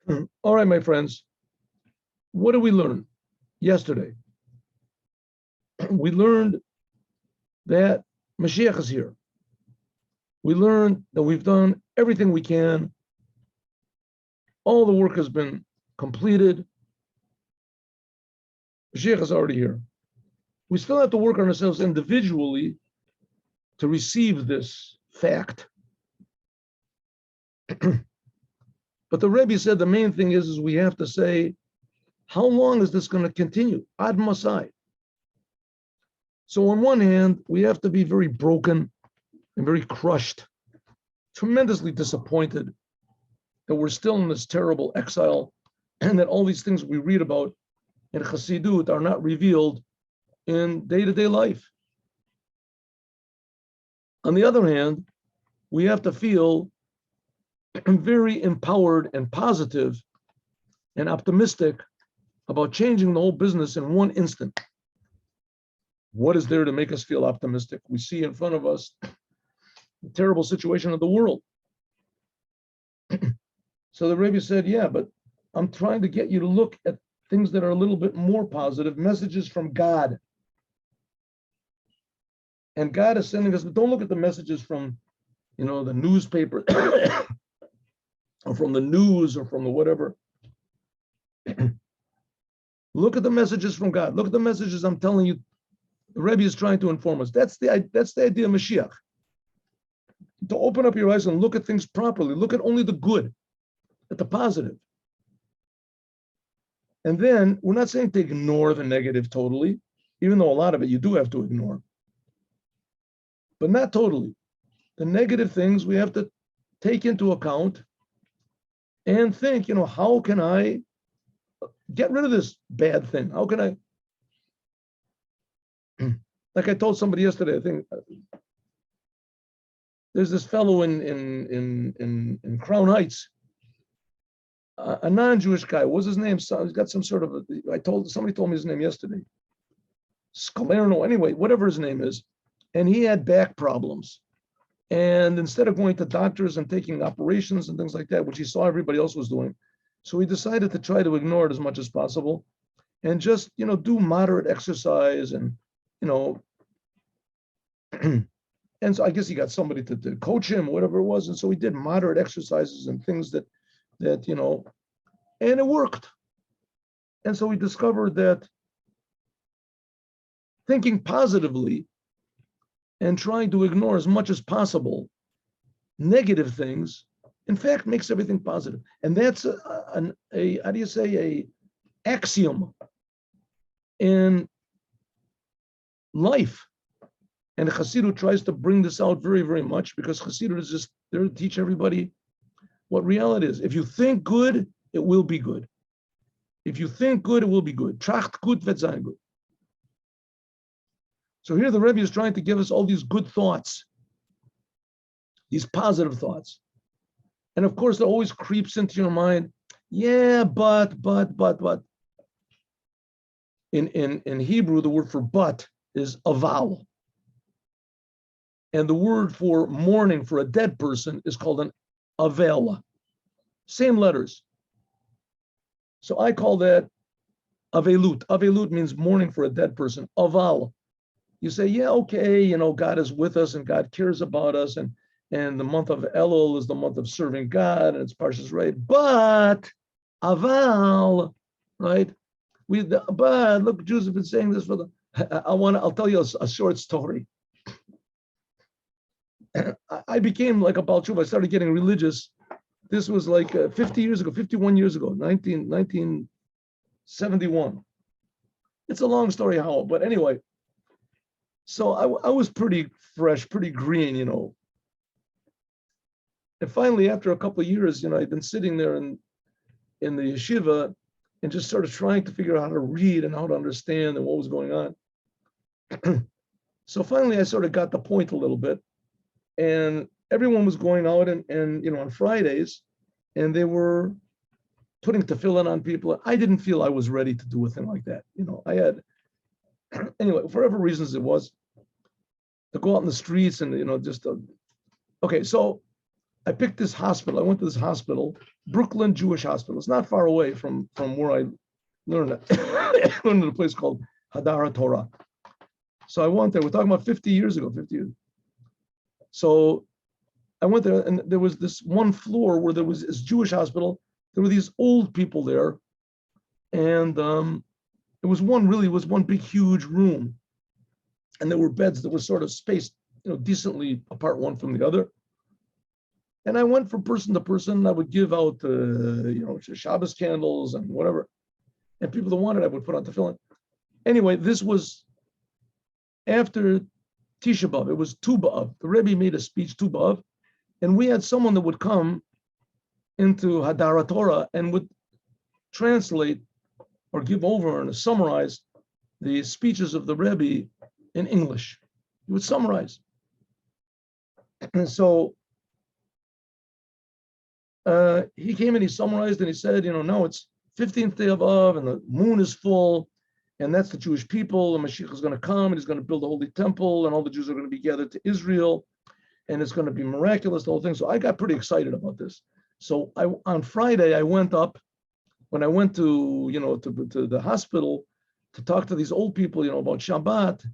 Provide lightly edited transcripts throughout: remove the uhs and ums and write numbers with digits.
All right, my friends, what did we learn yesterday? We learned that Moshiach is here. We learned that we've done everything we can. All the work has been completed. Moshiach is already here. We still have to work on ourselves individually to receive this fact. But the Rebbe said the main thing is we have to say, how long is this going to continue? Ad Masai. So on one hand, we have to be very broken and very crushed, tremendously disappointed that we're still in this terrible exile and that all these things we read about in Chassidut are not revealed in day-to-day life. On the other hand, we have to feel very empowered and positive and optimistic about changing the whole business in one instant. What is there to make us feel optimistic? We see in front of us the terrible situation of the world. So the Rebbe said, yeah, but I'm trying to get you to look at things that are a little bit more positive, messages from God. And God is sending us, but don't look at the messages from, the newspaper or from the news or from the whatever. Look at the messages from God. Look at the messages I'm telling you. The Rebbe is trying to inform us. That's the idea of Mashiach. To open up your eyes and look at things properly. Look at only the good, at the positive. And then we're not saying to ignore the negative totally, even though a lot of it you do have to ignore. But not totally. The negative things we have to take into account and think, how can I get rid of this bad thing? How can I, like I told somebody yesterday, I think there's this fellow in Crown Heights, a non-Jewish guy. What's his name? So he's got some sort of somebody told me his name yesterday. Scalerno, anyway, whatever his name is. And he had back problems. And instead of going to doctors and taking operations and things like that, which he saw everybody else was doing, so he decided to try to ignore it as much as possible and just, do moderate exercise and, and so I guess he got somebody to coach him, whatever it was. And so he did moderate exercises and things that, and it worked. And so we discovered that thinking positively and trying to ignore as much as possible negative things, in fact, makes everything positive. And that's a axiom in life. And Chassidut tries to bring this out very, very much because Chassidut is just there to teach everybody what reality is. If you think good, it will be good. If you think good, it will be good. Tracht gut wird sein gut. So here the Rebbe is trying to give us all these good thoughts, these positive thoughts. And of course, it always creeps into your mind, yeah, but. In Hebrew, the word for but is aval. And the word for mourning for a dead person is called an avel. Same letters. So I call that avelut. Avelut means mourning for a dead person. Aval. You say, yeah, okay, God is with us and God cares about us. And the month of Elul is the month of serving God and it's Parshas Rei. But aval, right? But look, Jews have been saying this for I'll tell you a short story. I became like a Baal Tshuva. I started getting religious. This was like 51 years ago, 1971. It's a long story how, but anyway. So I was pretty fresh, pretty green, And finally, after a couple of years, I'd been sitting there in the yeshiva and just sort of trying to figure out how to read and how to understand and what was going on. So finally, I sort of got the point a little bit. And everyone was going out and on Fridays, and they were putting tefillin on people. I didn't feel I was ready to do a thing like that. I had, anyway, for whatever reasons it was, to go out in the streets and, okay, so I picked this hospital. I went to this hospital, Brooklyn Jewish Hospital. It's not far away from where I learned it. I learned at a place called Hadara Torah. So I went there. We're talking about 50 years ago, 50 years. So I went there, and there was this one floor where there was this Jewish hospital. There were these old people there, and it was one big, huge room, and there were beds that were sort of spaced, decently apart one from the other. And I went from person to person. I would give out, Shabbos candles and whatever, and people that wanted, I would put on tefillin. Anyway, this was after Tisha B'Av. It was Tu B'Av. The Rebbe made a speech Tu B'Av, and we had someone that would come into Hadara Torah and would translate or give over and summarize the speeches of the Rebbe in English. He would summarize. And so he came and he summarized and he said, no, it's 15th day of Av and the moon is full, and that's the Jewish people, and Moshiach is going to come and he's going to build a holy temple, and all the Jews are going to be gathered to Israel, and it's going to be miraculous, the whole thing. So I got pretty excited about this. So on Friday, I went up, when I went to the hospital to talk to these old people, about Shabbat,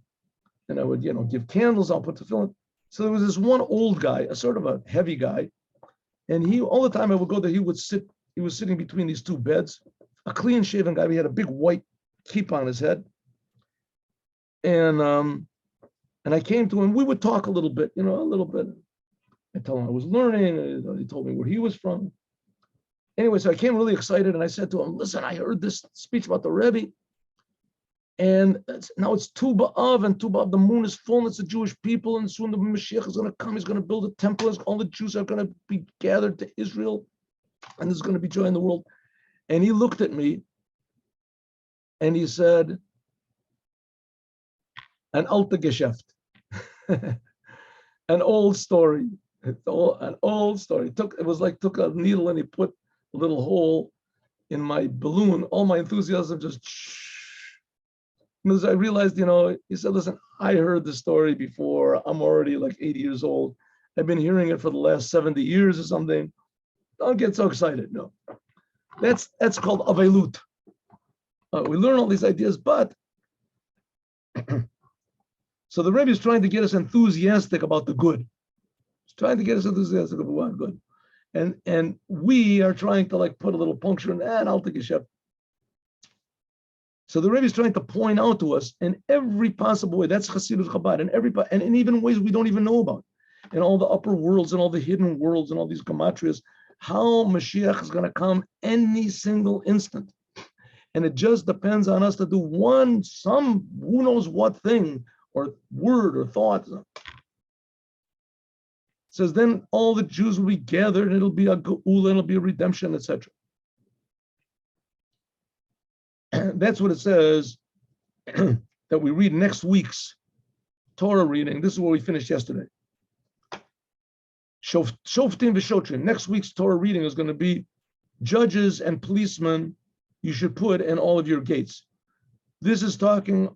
and I would, give candles, I'll put tefillin. So there was this one old guy, a sort of a heavy guy, and he, all the time I would go there, he was sitting between these two beds, a clean shaven guy. He had a big white kippah on his head. And I came to him, we would talk a little bit. I told him I was learning, he told me where he was from. Anyway, so I came really excited, and I said to him, listen, I heard this speech about the Rebbe, and now it's Tu B'Av, and Tu B'Av, the moon is full, and it's the Jewish people, and soon the Moshiach is going to come, he's going to build a temple, all the Jews are going to be gathered to Israel, and there's going to be joy in the world. And he looked at me, and he said, an alte Geschäft, an old story. An old story. It was like took a needle and he put a little hole in my balloon. All my enthusiasm just. Because I realized, he said, listen, I heard the story before. I'm already like 80 years old. I've been hearing it for the last 70 years or something. Don't get so excited. No, that's called avelut. We learn all these ideas, but so the Rebbe is trying to get us enthusiastic about the good. Trying to get us enthusiastic about what good, and we are trying to put a little puncture in that. I'll take a chef. So the Rebbe is trying to point out to us in every possible way. That's Hasidus Chabad, and in even ways we don't even know about, in all the upper worlds and all the hidden worlds and all these gematrias, how Mashiach is going to come any single instant, and it just depends on us to do some who knows what thing or word or thought. Says then all the Jews will be gathered, and it'll be a GEULA, and it'll be a redemption, etc. That's what it says that we read next week's Torah reading. This is where we finished yesterday. Shoftim v'shotrim. Next week's Torah reading is going to be judges and policemen you should put in all of your gates. This is talking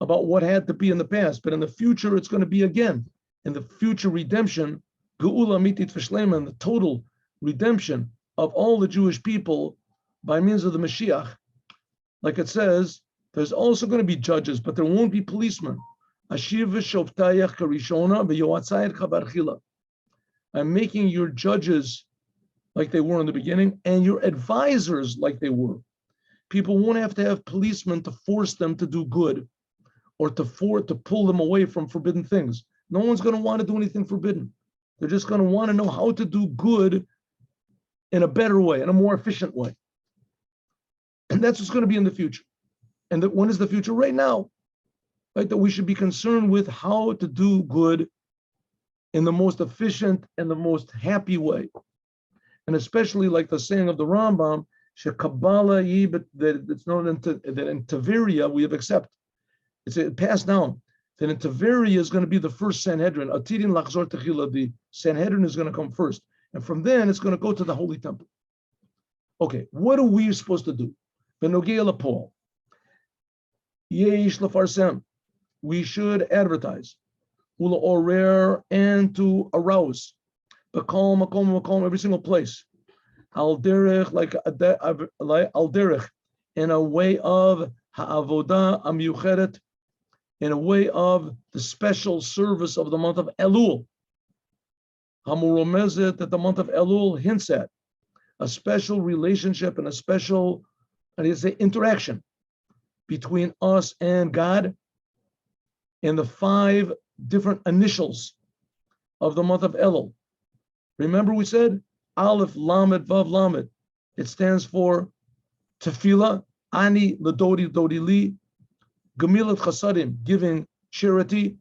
about what had to be in the past, but in the future it's going to be again. In the future redemption, GEULA mitit v'shleima, the total redemption of all the Jewish people by means of the Mashiach. Like it says, there's also going to be judges, but there won't be policemen. Ashiv v'shoftayach karishona v'yoatzayach chabarchila. I'm making your judges like they were in the beginning, and your advisors like they were. People won't have to have policemen to force them to do good, or to pull them away from forbidden things. No one's going to want to do anything forbidden. They're just going to want to know how to do good in a better way, in a more efficient way. And that's what's going to be in the future. And when is the future? Right now. Right? That we should be concerned with how to do good in the most efficient and the most happy way. And especially like the saying of the Rambam, that it's known that in Tiberia we have accepted. It's passed down. Then in Tiberia is going to be the first Sanhedrin. Atidin lachzor techila, the Sanhedrin is going to come first. And from then it's going to go to the Holy Temple. Okay, what are we supposed to do? Benogea lapol. Yesh lafarsem. We should advertise. ula orer, and to arouse, makom, makom, makom, every single place. Al derech, like al derech, in a way of ha'avodah amiyucheret, in a way of the special service of the month of Elul. Hamuromezet, that the month of Elul hints at a special relationship and a special, how do you say, interaction between us and God in the 5 different initials of the month of Elul. Remember we said Aleph, Lamed, Vav, Lamed. It stands for Tefillah, Ani, Ladodi, Dodi, Li, Gemilat Chasadim, giving charity,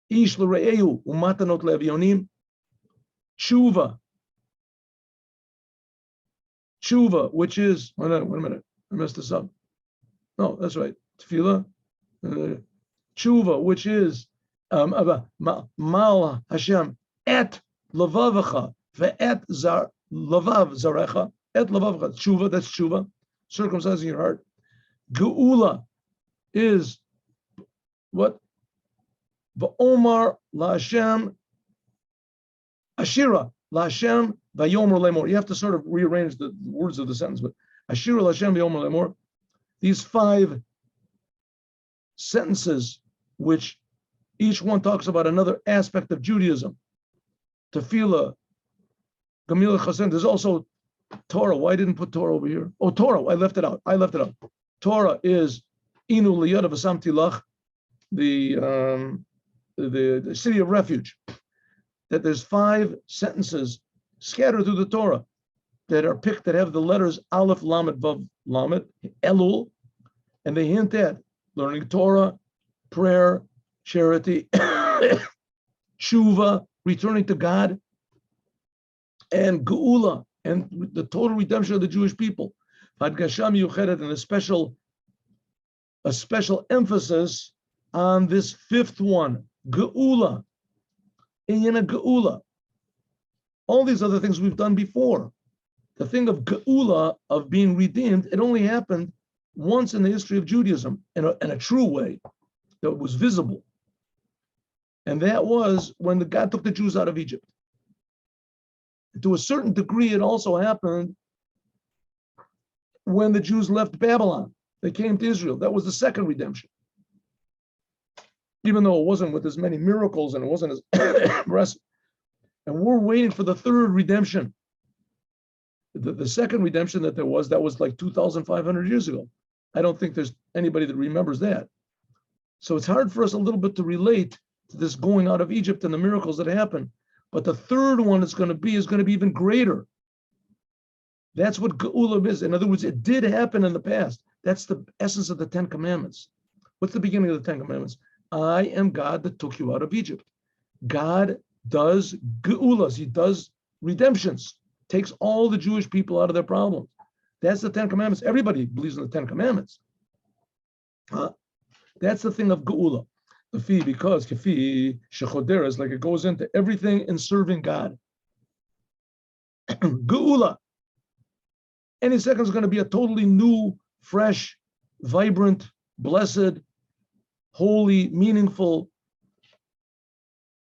Ish L'Re'eu, Umatanot Le'avionim, Tshuva, which is, wait a minute, I messed this up. No, that's right, Tefillah, Tshuva, which is Mal Hashem, Et Lavavecha, Ve'et Lavav Zarecha, Et Lavavecha, Tshuva, that's Tshuva, circumcising your heart. Geula is what? Va'omar la'Hashem Ashira la'Hashem va'yomer lemor. You have to sort of rearrange the words of the sentence, but Ashira la'Hashem va'yomer lemor. These 5 sentences, which each one talks about another aspect of Judaism. Tefillah, Gemilat Chasadim. There's also Torah. Why didn't put Torah over here? Oh, Torah. I left it out. Torah is Inu liyad v'samti lach, the city of refuge. That there's 5 sentences scattered through the Torah that are picked that have the letters Aleph, Lamed, Vav, Lamed, Elul, and they hint at learning Torah, prayer, charity, tshuva, returning to God, and geula, and the total redemption of the Jewish people. Hadgasha miyuchedet, and a special emphasis on this 5th one, geula, inyan geula. All these other things we've done before. The thing of geula, of being redeemed, it only happened once in the history of Judaism in a true way that was visible. And that was when God took the Jews out of Egypt. To a certain degree, it also happened when the Jews left Babylon. They came to Israel. That was the 2nd redemption. Even though it wasn't with as many miracles and it wasn't as impressive. And we're waiting for the 3rd redemption. The 2nd redemption that was like 2,500 years ago. I don't think there's anybody that remembers that. So it's hard for us a little bit to relate to this going out of Egypt and the miracles that happened. But the 3rd one is going to be even greater. That's what Geula is. In other words, it did happen in the past. That's the essence of the 10 Commandments. What's the beginning of the 10 Commandments? I am God that took you out of Egypt. God does Geulas. He does redemptions. Takes all the Jewish people out of their problems. That's the 10 Commandments. Everybody believes in the 10 Commandments. That's the thing of Geula. The fee, because kafi shechoder is like it goes into everything in serving God. Geula. Any second is going to be a totally new, fresh, vibrant, blessed, holy, meaningful,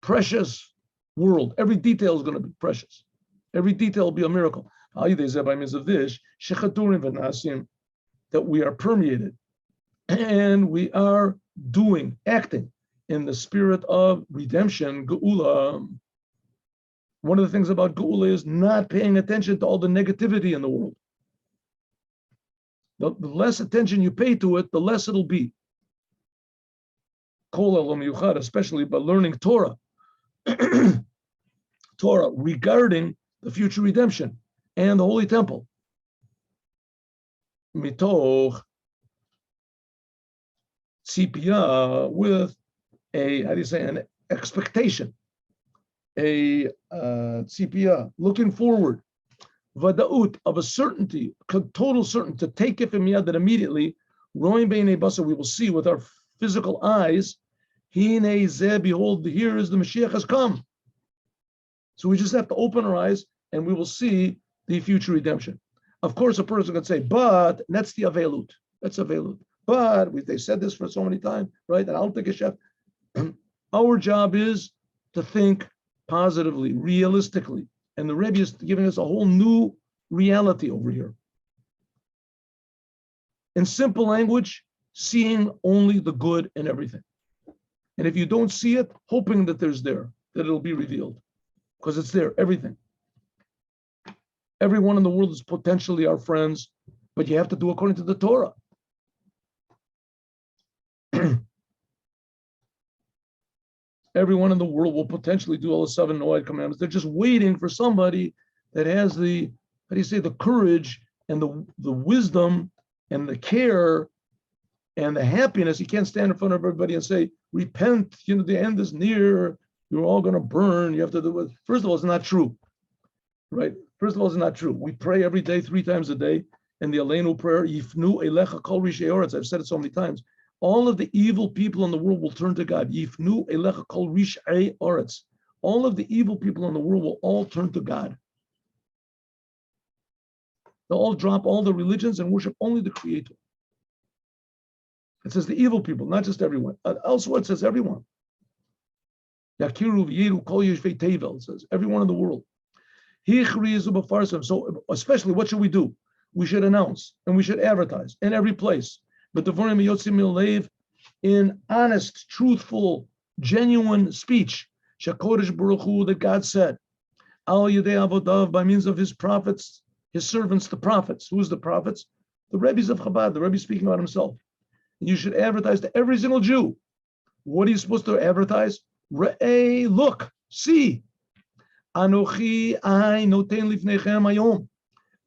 precious world. Every detail is going to be precious. Every detail will be a miracle. By means of this, that we are permeated and we are acting in the spirit of redemption, Geula. One of the things about Geula is not paying attention to all the negativity in the world. The less attention you pay to it, the less it'll be. Especially by learning Torah. Torah regarding the future redemption and the Holy Temple. Mitoch tzipia, with an expectation, a tzipia, looking forward, vadaut, of a certainty, total certainty, to take it from yad, that immediately, roim beinei basar, we will see with our physical eyes, hine zeh, behold, here is the Moshiach has come. So we just have to open our eyes and we will see the future redemption. Of course, a person can say, but that's the avelut. That's avelut. But they said this for so many times, right? And I'll take a chef. Our job is to think positively, realistically. And the Rebbe is giving us a whole new reality over here. In simple language, seeing only the good in everything. And if you don't see it, hoping that there's there, that it'll be revealed. Because it's there, everything. Everyone in the world is potentially our friends, but you have to do according to the Torah. Everyone in the world will potentially do all the 7 Noahide commandments. They're just waiting for somebody that has the, how do you say, the courage and the wisdom and the care and the happiness. You can't stand in front of everybody and say, repent, the end is near, you're all going to burn. You have to do it. First of all, it's not true, right? First of all, it's not true. We pray every day, 3 times a day, in the Aleinu prayer, Yifnu Elecha Kol Rishei Oretz. I've said it so many times. All of the evil people in the world will turn to God. Yifnu Elecha Kol Rishei Oretz. All of the evil people in the world will all turn to God. They'll all drop all the religions and worship only the Creator. It says the evil people, not just everyone. Elsewhere it says everyone. Yakiru v'yeru kol yeshvei tevel. It says everyone in the world. So especially, what should we do? We should announce and we should advertise in every place. But in honest, truthful, genuine speech, Shakodesh Baruch Hu, that God said, Al Yedei Avodav, by means of his prophets, his servants, the prophets. Who's the prophets? The Rebbes of Chabad. The Rebbe speaking about himself. And you should advertise to every single Jew. What are you supposed to advertise? Re'eh, look, see. Anochi I noten lifnechem hayom.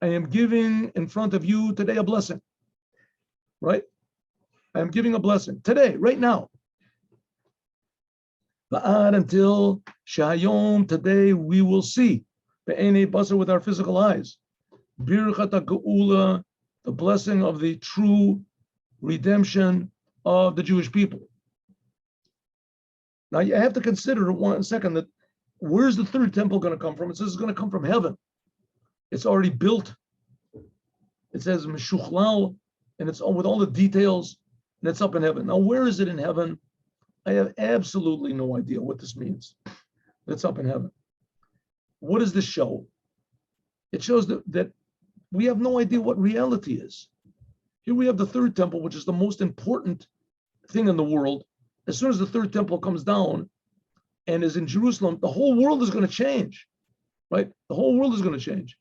I am giving in front of you today a blessing. Right? I am giving a blessing today, right now. Va'ad until shayom, today we will see. Be'enei basar, with our physical eyes. Birchat GEULA, the blessing of the true redemption of the Jewish people. Now you have to consider 1 second that where's the third temple going to come from? It says it's going to come from heaven. It's already built. It says Meshuchlal, and it's all with all the details, and it's up in heaven. Now, where is it in heaven? I have absolutely no idea what this means. It's up in heaven. What does this show? It shows that we have no idea what reality is. Here we have the third temple, which is the most important thing in the world. As soon as the third temple comes down and is in Jerusalem, the whole world is going to change, right? The whole world is going to change.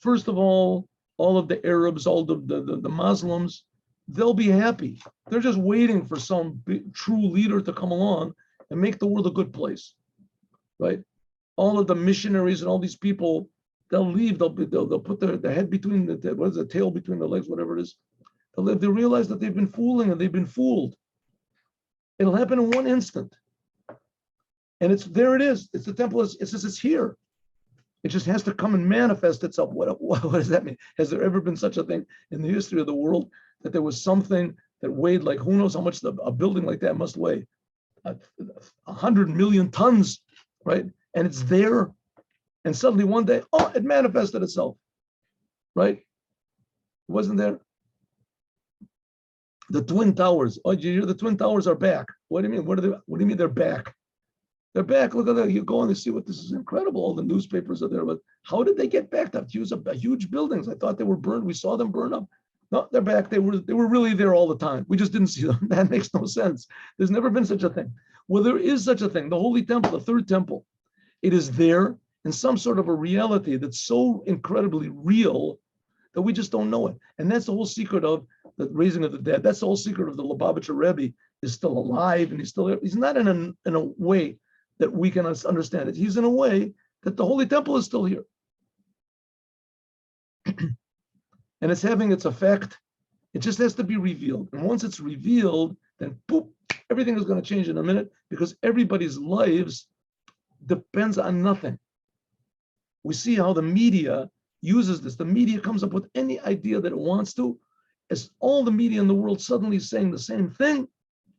First of all of the Arabs, all the Muslims, they'll be happy. They're just waiting for some true leader to come along and make the world a good place, right? All of the missionaries and all these people, they'll leave. They'll put their head between the tail between their legs, whatever it is. They realize that they've been fooling and they've been fooled. It'll happen in one instant. And there it is. It's the temple. It's here. It just has to come and manifest itself. What does that mean? Has there ever been such a thing in the history of the world that there was something that weighed like, who knows how much a building like that must weigh? 100 million tons, right? And it's there. And suddenly one day, it manifested itself, right? It wasn't there. The Twin Towers. Oh, did you hear the Twin Towers are back? What do you mean? What do you mean they're back? They're back. Look at that. You go and you see what this is incredible. All the newspapers are there. But how did they get back? That huge buildings. I thought they were burned. We saw them burn up. No, they're back. They were really there all the time. We just didn't see them. That makes no sense. There's never been such a thing. Well, there is such a thing. The Holy Temple, the third temple, it is there in some sort of a reality that's so incredibly real that we just don't know it. And that's the whole secret of the raising of the dead. That's the whole secret of the Lubavitcher Rebbe is still alive and he's still there. He's not in a way that we can understand it. He's in a way that the Holy Temple is still here. And it's having its effect. It just has to be revealed. And once it's revealed, then boop, everything is going to change in a minute because everybody's lives depends on nothing. We see how the media uses this. The media comes up with any idea that it wants to. As all the media in the world suddenly saying the same thing,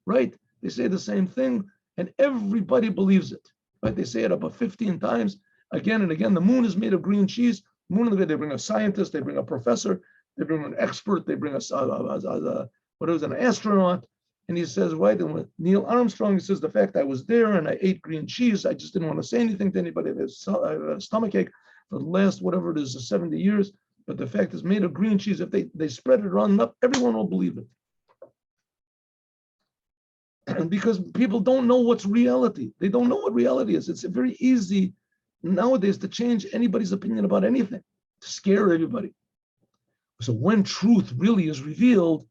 right? They say the same thing and everybody believes it, right? They say it about 15 times, again and again. The moon is made of green cheese. Moon of the day, they bring a scientist, they bring a professor, they bring an expert, they bring an astronaut, And he says, right, and with Neil Armstrong, he says, the fact I was there and I ate green cheese, I just didn't want to say anything to anybody. I have a stomach ache for the last, whatever it is, 70 years. But the fact is made of green cheese. If they spread it around enough, everyone will believe it. Because people don't know what's reality. They don't know what reality is. It's very easy nowadays to change anybody's opinion about anything, to scare everybody. So when truth really is revealed,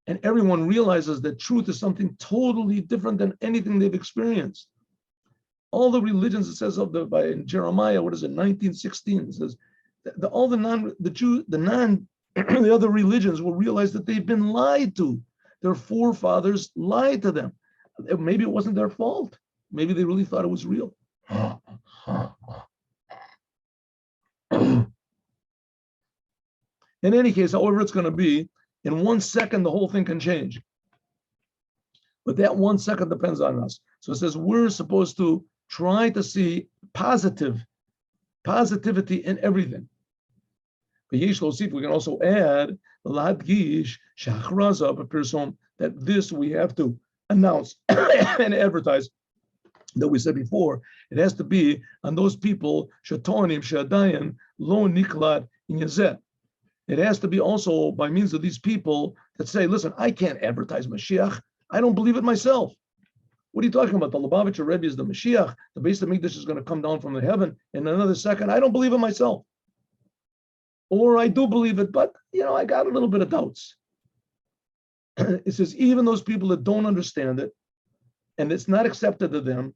and everyone realizes that truth is something totally different than anything they've experienced. All the religions, it says in Jeremiah, what is it, 19:16, it says all the other religions will realize that they've been lied to. Their forefathers lied to them. Maybe it wasn't their fault. Maybe they really thought it was real. In any case, however it's going to be, in 1 second, the whole thing can change. But that 1 second depends on us. So it says we're supposed to try to see positivity in everything. We can also add that this we have to announce and advertise, that we said before. It has to be on those people, it has to be also by means of these people that say, listen, I can't advertise Mashiach. I don't believe it myself. What are you talking about? The Lubavitcher Rebbe is the Mashiach. The Beis Hamikdash is going to come down from the heaven in another second. I don't believe it myself. Or I do believe it, but, I got a little bit of doubts. It says, even those people that don't understand it, and it's not accepted to them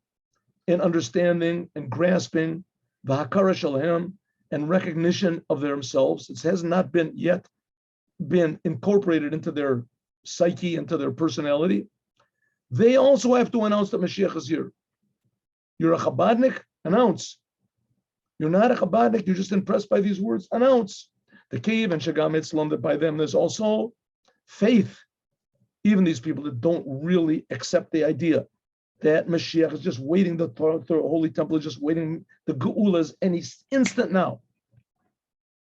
in understanding and grasping the Hakara Shalhem, and recognition of themselves, it has not been incorporated into their psyche, into their personality. They also have to announce that Mashiach is here. You're a Chabadnik, announce. You're not a Chabadnik, you're just impressed by these words, announce. The cave and Shagam Itzlam, that by them there's also faith. Even these people that don't really accept the idea that Mashiach is just waiting, the Holy Temple is just waiting, the GEULA is any instant now.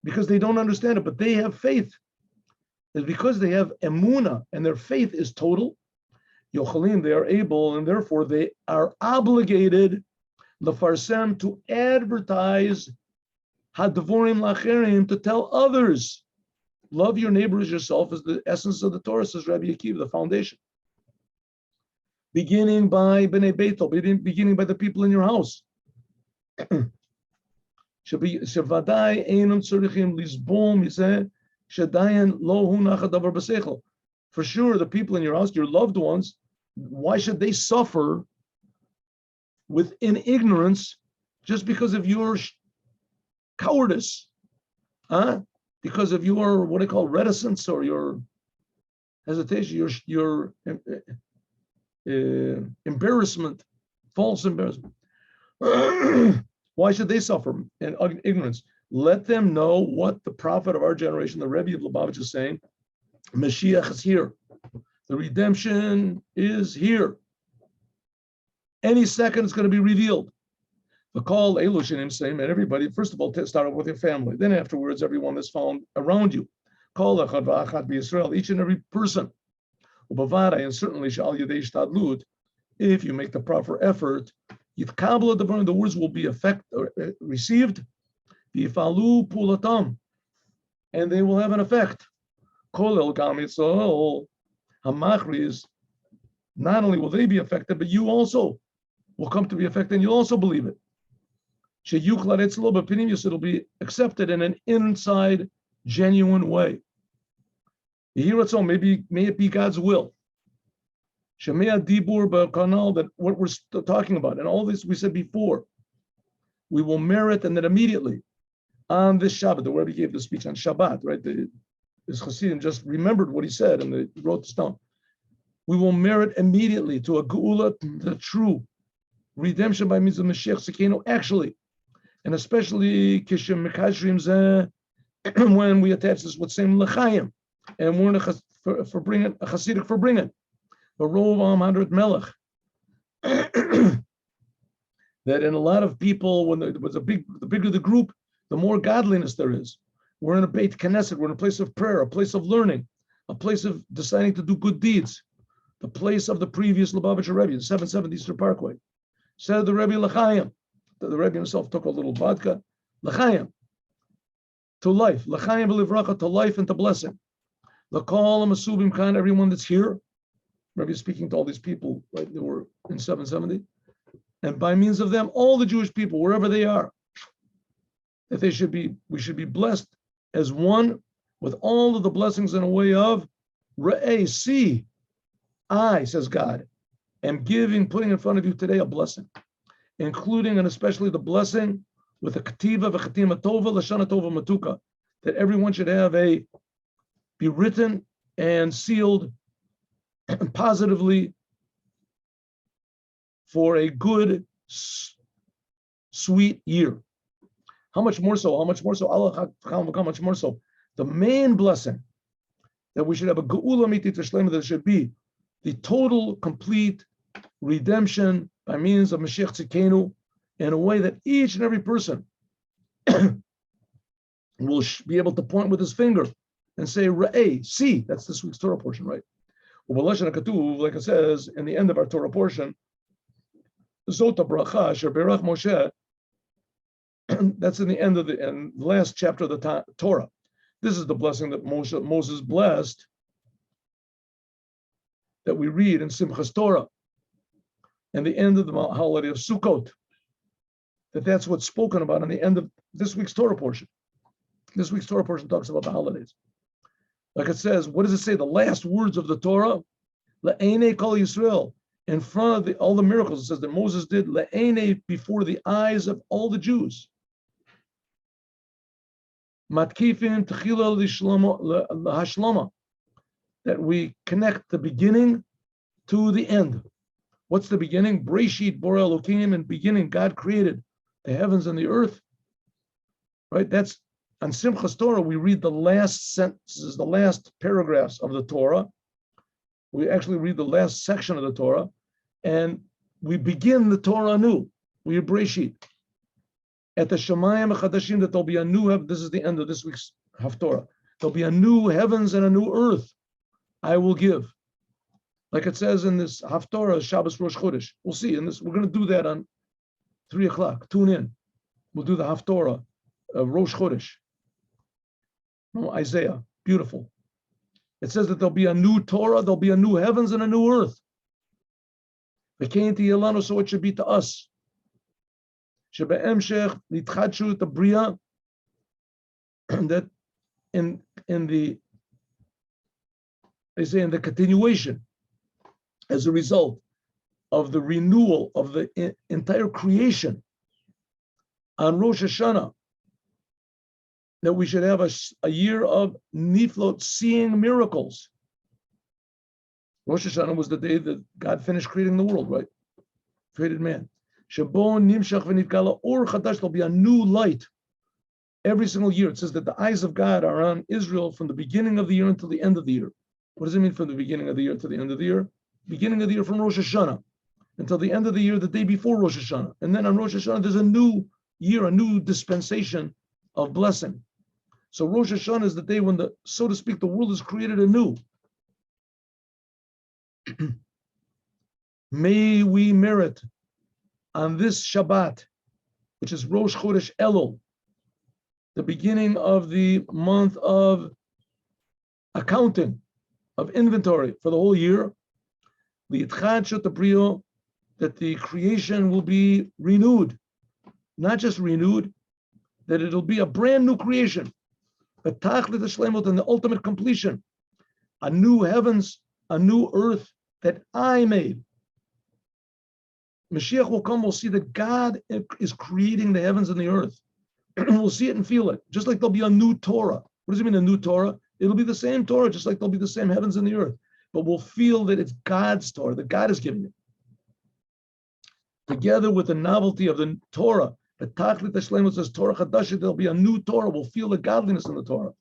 Because they don't understand it, but they have faith. It's because they have emunah, and their faith is total. Yochalim, they are able, and therefore they are obligated, lefarsem, to advertise, hadvorim lacherim, to tell others. Love your neighbor as yourself is the essence of the Torah, says Rabbi Akiva, the foundation. Beginning by Bnei Beitel, beginning by the people in your house. For sure, the people in your house, your loved ones, why should they suffer within ignorance just because of your cowardice? Because of your, what I call, reticence, or your hesitation, your embarrassment, false embarrassment. Why should they suffer in ignorance? Let them know what the prophet of our generation, the Rebbe of Lubavitcher, is saying. Mashiach is here. The redemption is here. Any second it's going to be revealed. The call Elushinim saying, and everybody, first of all, start off with your family. Then afterwards, everyone that's found around you. Call Echad V'Achat B'Yisrael, each and every person. Ubavada, and certainly Shal Yadei Shtadlut, if you make the proper effort, Yitkabla the words will be received, V'Yifalu Pulatam, and they will have an effect. Kol El Gam Yisrael Hamachriz, not only will they be affected, but you also will come to be affected, and you'll also believe it. Sheyuchlat Etzlo B'Pinimus, it'll be accepted in an inside, genuine way. Maybe may it be God's will. Shemea Dibur B'Kanal, that what we're talking about, and all this we said before, we will merit, and then immediately on this Shabbat, the Rebbe gave the speech on Shabbat, right? This Hasidim just remembered what he said, and they wrote this down. We will merit immediately to a GEULA, the true redemption by means of Mashiach Sekeno, actually, and especially Kishem Mekashrim Zeh, when we attach this with same L'chaim, and we're for bringing a Hasidic for bringing the Rov Am 100 Melech. That in a lot of people, when there was the bigger the group, the more godliness there is. We're in a Beit Knesset, we're in a place of prayer, a place of learning, a place of deciding to do good deeds. the place of the previous Lubavitcher Rebbe, the 770 Eastern Parkway. Said the Rebbe L'chaim. The Rebbe himself took a little vodka. L'chaim, to life. L'chaim v'livracha, to life and to blessing. L'kol ha'masubim kan, everyone that's here. Rebbe is speaking to all these people, right? They were in 770. And by means of them, all the Jewish people, wherever they are, that we should be blessed as one with all of the blessings in a way of Re'eh, see, I, says God, am putting in front of you today a blessing, including and especially the blessing with a kativa v'chatima tova l'shana tova matuka, that everyone should be written and sealed positively for a good, sweet year. How much more so? How much more so? How much more so? The main blessing that we should have a GEULA miti teshlema, that should be the total, complete redemption by means of Moshiach Tzidkenu, in a way that each and every person will be able to point with his finger and say, Re'eh, see. That's this week's Torah portion, right? Like it says in the end of our Torah portion, Zota bracha asher berach Moshe. That's in the end of the last chapter of the Torah. This is the blessing that Moses blessed, that we read in Simchas Torah, and the end of the holiday of Sukkot. That's what's spoken about in the end of this week's Torah portion. This week's Torah portion talks about the holidays. Like it says, what does it say? The last words of the Torah, Le'enei kol Yisrael, in front of all the miracles. It says that Moses did Le'enei, before the eyes of all the Jews. Matkifin techila l'hashlama, that we connect the beginning to the end. What's the beginning? Breshit Bora Elokim, in beginning God created the heavens and the earth. Right? That's on Simchas Torah. We read the last sentences, the last paragraphs of the Torah. We actually read the last section of the Torah, and we begin the Torah anew. We read Breshit. At the Shemayim Chadashim, that there'll be a new heaven. This is the end of this week's Haftorah. There'll be a new heavens and a new earth I will give. Like it says in this Haftorah, Shabbos Rosh Chodesh. We'll see. In this, we're going to do that on 3 o'clock. Tune in. We'll do the Haftorah of Rosh Chodesh. Isaiah. Beautiful. It says that there'll be a new Torah, there'll be a new heavens and a new earth. So it should be to us. That in the continuation, as a result of the renewal of the entire creation on Rosh Hashanah, that we should have a year of niflot, seeing miracles. Rosh Hashanah was the day that God finished creating the world, right? Created man. There'll be a new light every single year. It says that the eyes of God are on Israel from the beginning of the year until the end of the year. What does it mean from the beginning of the year to the end of the year? Beginning of the year from Rosh Hashanah until the end of the year, the day before Rosh Hashanah. And then on Rosh Hashanah, there's a new year, a new dispensation of blessing. So Rosh Hashanah is the day when, so to speak, the world is created anew. May we merit on this Shabbat, which is Rosh Chodesh Elul, the beginning of the month of accounting, of inventory for the whole year, that the creation will be renewed. Not just renewed, that it'll be a brand new creation. And the ultimate completion. A new heavens, a new earth that I made. Mashiach will come, we'll see that God is creating the heavens and the earth. We'll see it and feel it. Just like there'll be a new Torah. What does it mean, a new Torah? It'll be the same Torah, just like there'll be the same heavens and the earth. But we'll feel that it's God's Torah, that God is giving it. Together with the novelty of the Torah, the Tachlit Hashlema says Torah Chadashah, there'll be a new Torah. We'll feel the godliness in the Torah.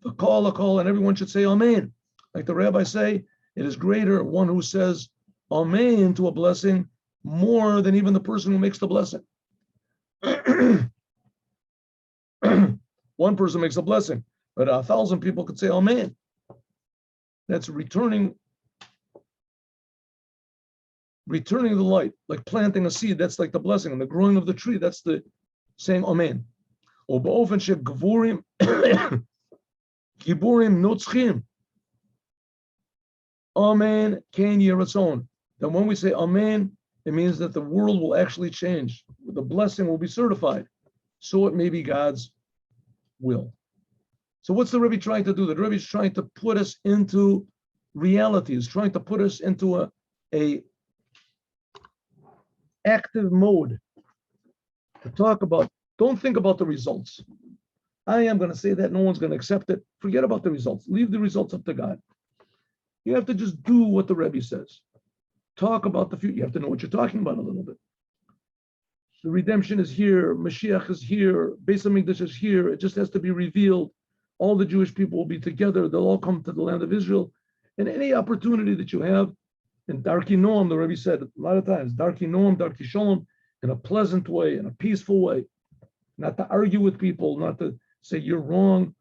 The call, and everyone should say Amen. Like the rabbis say, it is greater one who says Amen to a blessing more than even the person who makes the blessing. One person makes a blessing, but 1,000 people could say Amen. That's returning returning the light, like planting a seed, that's like the blessing, and the growing of the tree, that's the saying Amen. Giburim notzchim. Amen, Kain Yeratzon. Then when we say Amen, it means that the world will actually change. The blessing will be certified. So it may be God's will. So what's the Rebbe trying to do? The Rebbe is trying to put us into reality. He's trying to put us into a active mode to talk about. Don't think about the results. I am going to say that no one's going to accept it. Forget about the results. Leave the results up to God. You have to just do what the Rebbe says. Talk about the future. You have to know what you're talking about a little bit. The redemption is here. Moshiach is here. Beis HaMikdash is here. It just has to be revealed. All the Jewish people will be together. They'll all come to the land of Israel. And any opportunity that you have, in Darki Noam, the Rebbe said a lot of times, Darki Noam, Darki Shalom, in a pleasant way, in a peaceful way. Not to argue with people, not to say you're wrong,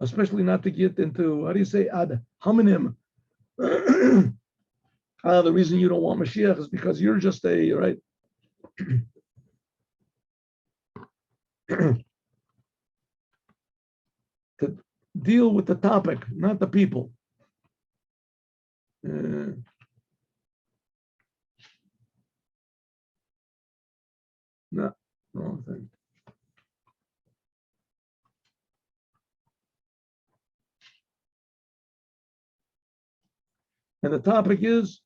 especially not to get into, how do you say, ad hominem. The reason you don't want Mashiach is because you're just a, right? To deal with the topic, not the people. No, wrong thing. And the topic is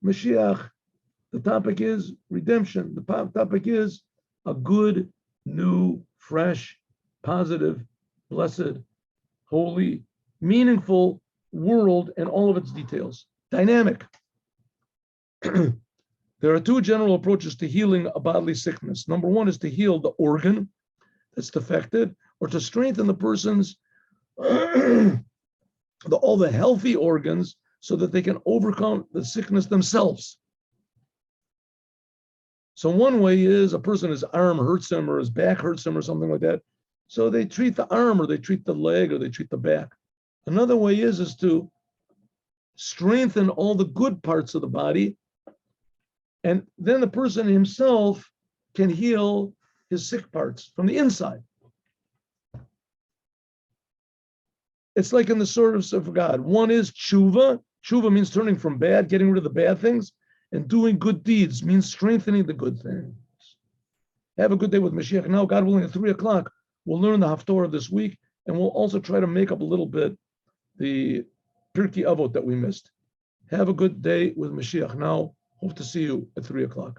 Mashiach. The topic is redemption. The topic is a good, new, fresh, positive, blessed, holy, meaningful world and all of its details. Dynamic. There are two general approaches to healing a bodily sickness. Number one is to heal the organ that's defective, or to strengthen the person's all the healthy organs so that they can overcome the sickness themselves. So one way is a person, his arm hurts him or his back hurts him or something like that. So they treat the arm or they treat the leg or they treat the back. Another way is to strengthen all the good parts of the body. And then the person himself can heal his sick parts from the inside. It's like in the service of God. One is tshuva. Tshuva means turning from bad, getting rid of the bad things, and doing good deeds means strengthening the good things. Have a good day with Mashiach. Now, God willing, at 3:00, we'll learn the Haftorah this week, and we'll also try to make up a little bit the Pirkei Avot that we missed. Have a good day with Mashiach. Now, hope to see you at 3:00.